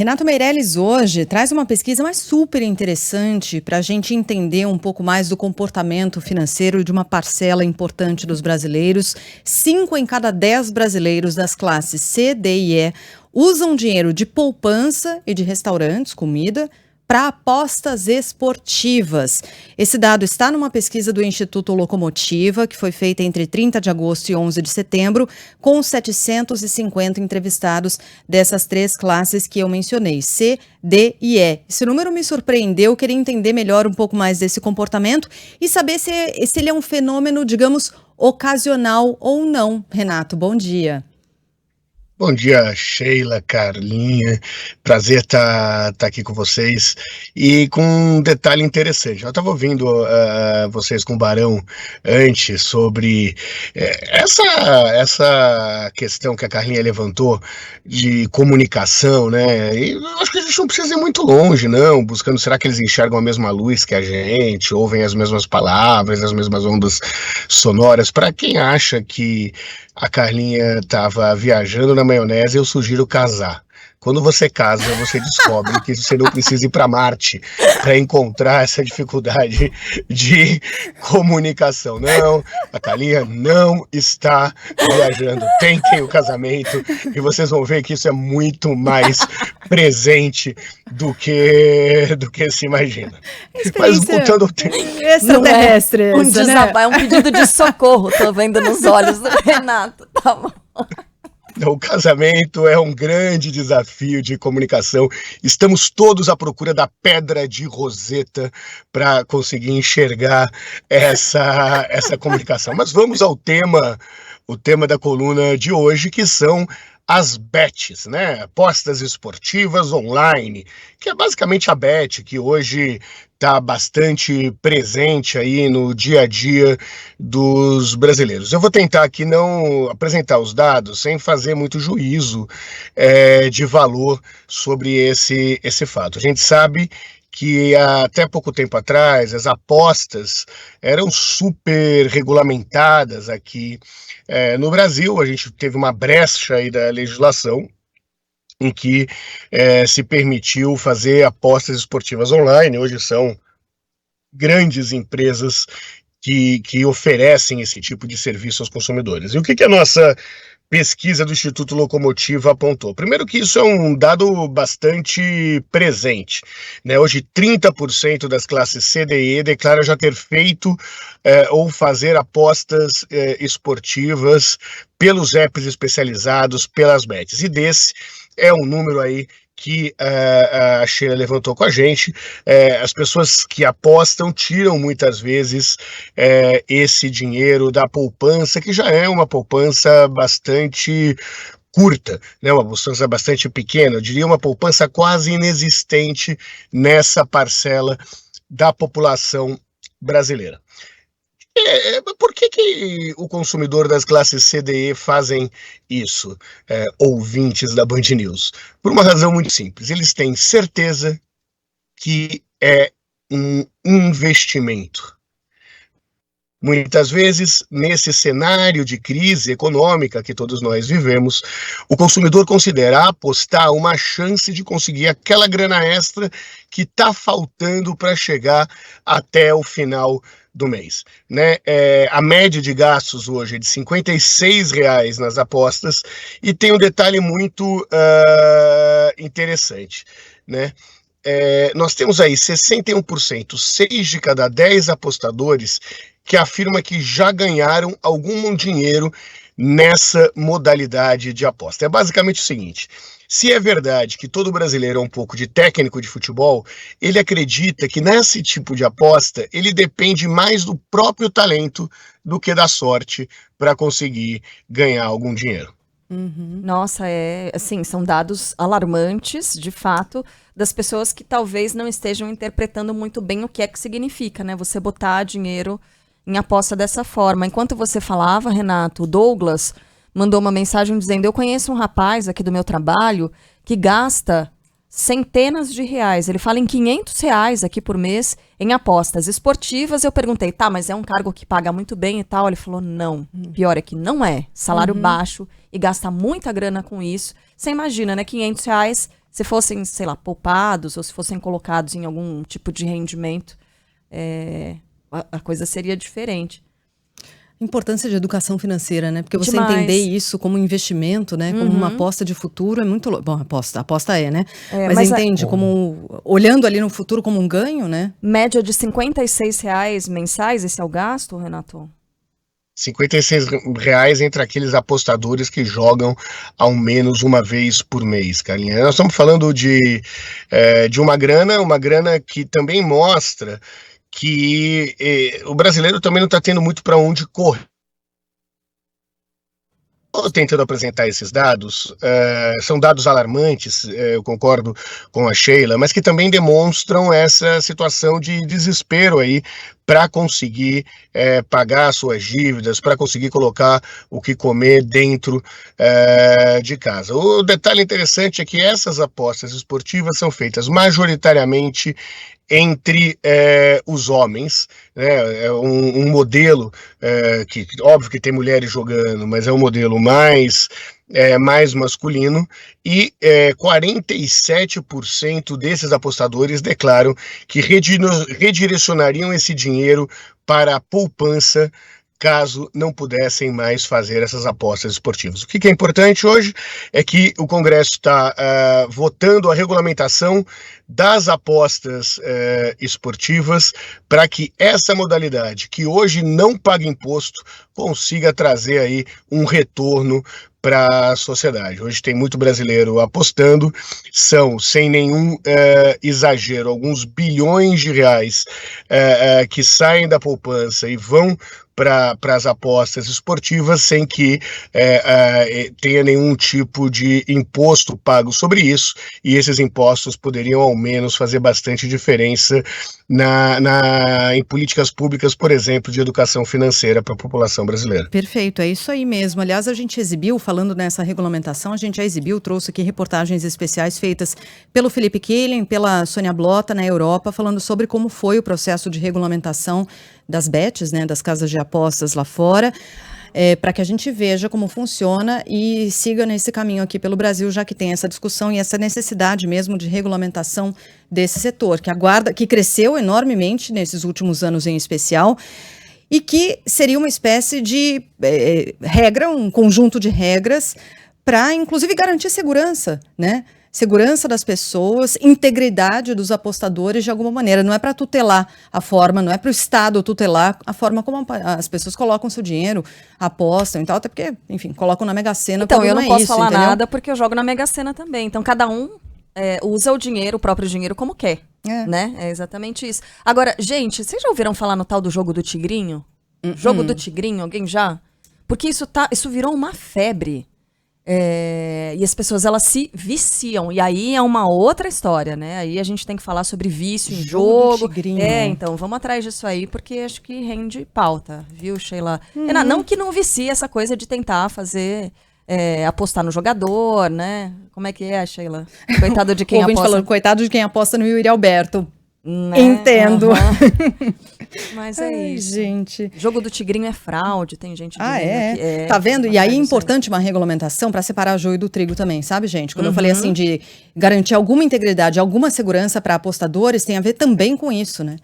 Renato Meirelles hoje traz uma pesquisa mais super interessante para a gente entender um pouco mais do comportamento financeiro de uma parcela importante dos brasileiros. 5 em cada 10 brasileiros das classes C, D e E usam dinheiro de poupança e de restaurantes, comida, para apostas esportivas. Esse dado está numa pesquisa do Instituto Locomotiva, que foi feita entre 30 de agosto e 11 de setembro, com 750 entrevistados dessas 3 classes que eu mencionei, C, D e E. Esse número me surpreendeu, queria entender melhor um pouco mais desse comportamento e saber se ele é um fenômeno, digamos, ocasional ou não. Renato, bom dia. Bom dia, Sheila, Carlinha. Prazer estar aqui com vocês. E com um detalhe interessante. Eu estava ouvindo vocês com o Barão antes sobre essa questão que a Carlinha levantou de comunicação, né? E eu acho que a gente não precisa ir muito longe, não, buscando, será que eles enxergam a mesma luz que a gente, ouvem as mesmas palavras, as mesmas ondas sonoras? Para quem acha que a Carlinha estava viajando na maionese, eu sugiro casar. Quando você casa, você descobre que você não precisa ir para Marte para encontrar essa dificuldade de comunicação. Não, a Carlinha não está viajando. Tentem o casamento e vocês vão ver que isso é muito mais presente do que se imagina. Mas voltando ao tema. Extraterrestre. É um pedido de socorro, tô vendo nos olhos do Renato. Tá bom. O casamento é um grande desafio de comunicação. Estamos todos à procura da pedra de Roseta para conseguir enxergar essa comunicação. Mas vamos ao o tema da coluna de hoje, que são as bets, né? Apostas esportivas online, que é basicamente a bet que hoje está bastante presente aí no dia a dia dos brasileiros. Eu vou tentar aqui não apresentar os dados sem fazer muito juízo de valor sobre esse fato. A gente sabe que até pouco tempo atrás as apostas eram super regulamentadas aqui no Brasil. A gente teve uma brecha aí da legislação em que se permitiu fazer apostas esportivas online. Hoje são grandes empresas que oferecem esse tipo de serviço aos consumidores. E o que a nossa pesquisa do Instituto Locomotiva apontou? Primeiro que isso é um dado bastante presente, né? Hoje 30% das classes C, D e E declara já ter feito ou fazer apostas esportivas pelos apps especializados, pelas bets. E desse é um número aí que a Sheila levantou com a gente. As pessoas que apostam tiram muitas vezes esse dinheiro da poupança, que já é uma poupança bastante curta, né? Uma poupança bastante pequena, eu diria uma poupança quase inexistente nessa parcela da população brasileira. Por que o consumidor das classes C, D e fazem isso, ouvintes da Band News? Por uma razão muito simples. Eles têm certeza que é um investimento. Muitas vezes, nesse cenário de crise econômica que todos nós vivemos, o consumidor considera apostar uma chance de conseguir aquela grana extra que está faltando para chegar até o final do mês, né? A média de gastos hoje é de R$ 56 nas apostas, e tem um detalhe muito interessante, né? Nós temos aí 61%, 6 de cada 10 apostadores que afirma que já ganharam algum dinheiro nessa modalidade de aposta. É basicamente o seguinte: se é verdade que todo brasileiro é um pouco de técnico de futebol, ele acredita que nesse tipo de aposta ele depende mais do próprio talento do que da sorte para conseguir ganhar algum dinheiro. Uhum. Nossa, assim, são dados alarmantes, de fato, das pessoas que talvez não estejam interpretando muito bem o que é que significa, né? Você botar dinheiro em aposta dessa forma. Enquanto você falava, Renato, o Douglas mandou uma mensagem dizendo: eu conheço um rapaz aqui do meu trabalho que gasta centenas de reais. Ele fala em R$ 500 aqui por mês em apostas esportivas. Eu perguntei, tá, mas é um cargo que paga muito bem e tal? Ele falou, não. Pior é que não é. Salário baixo e gasta muita grana com isso. Você imagina, né? R$ 500 se fossem, sei lá, poupados ou se fossem colocados em algum tipo de rendimento, a coisa seria diferente. Importância de educação financeira, né? Porque você Demais. entender isso como investimento, né? Como uma aposta de futuro é muito... Bom, aposta é, né? Mas entende como... Olhando ali no futuro como um ganho, né? Média de R$56 mensais, esse é o gasto, Renato? R$56 entre aqueles apostadores que jogam ao menos uma vez por mês, Carlinha. Nós estamos falando de uma grana que também mostra que o brasileiro também não está tendo muito para onde correr. Estou tentando apresentar esses dados, são dados alarmantes, eu concordo com a Sheila, mas que também demonstram essa situação de desespero aí para conseguir pagar suas dívidas, para conseguir colocar o que comer dentro de casa. O detalhe interessante é que essas apostas esportivas são feitas majoritariamente entre os homens, né? É um modelo que, óbvio que tem mulheres jogando, mas é um modelo mais masculino, e 47% desses apostadores declaram que redirecionariam esse dinheiro para a poupança caso não pudessem mais fazer essas apostas esportivas. O que é importante hoje é que o Congresso está votando a regulamentação das apostas esportivas para que essa modalidade, que hoje não paga imposto, consiga trazer aí um retorno para a sociedade. Hoje tem muito brasileiro apostando, são, sem nenhum exagero, alguns bilhões de reais que saem da poupança e vão para as apostas esportivas sem que tenha nenhum tipo de imposto pago sobre isso, e esses impostos poderiam ao menos fazer bastante diferença em políticas públicas, por exemplo, de educação financeira para a população brasileira. Perfeito, é isso aí mesmo. Aliás, a gente exibiu, falando nessa regulamentação, a gente já exibiu, trouxe aqui reportagens especiais feitas pelo Felipe Killing, pela Sônia Blota na Europa, falando sobre como foi o processo de regulamentação das bets, né, das casas de apostas lá fora, para que a gente veja como funciona e siga nesse caminho aqui pelo Brasil, já que tem essa discussão e essa necessidade mesmo de regulamentação desse setor, que cresceu enormemente nesses últimos anos em especial, e que seria uma espécie de regra, um conjunto de regras para, inclusive, garantir segurança, né? Segurança das pessoas, integridade dos apostadores de alguma maneira. Não é para tutelar a forma, não é para o Estado tutelar a forma como as pessoas colocam seu dinheiro, apostam e tal, até porque, enfim, colocam na Mega Sena. Então, eu não posso falar entendeu? nada porque eu jogo na Mega Sena também. Então, cada um usa o próprio dinheiro como quer, né? É exatamente isso. Agora, gente, vocês já ouviram falar no tal do jogo do tigrinho? Jogo do tigrinho, alguém já? Porque isso virou uma febre. E as pessoas, elas se viciam. E aí é uma outra história, né? Aí a gente tem que falar sobre vício em jogo. Do tigrinho. Então, vamos atrás disso aí, porque acho que rende pauta, viu, Sheila? Não que não vicie essa coisa de tentar fazer... apostar no jogador, né? Como é que é, Sheila? Coitado de quem aposta. Falando, coitado de quem aposta no Yuri Alberto. Né? Entendo. Mas isso. Gente. Jogo do tigrinho é fraude, tem gente dizendo que tá vendo? E aí é importante uma regulamentação para separar o joio do trigo também, sabe, gente? Quando eu falei assim de garantir alguma integridade, alguma segurança para apostadores, tem a ver também com isso, né?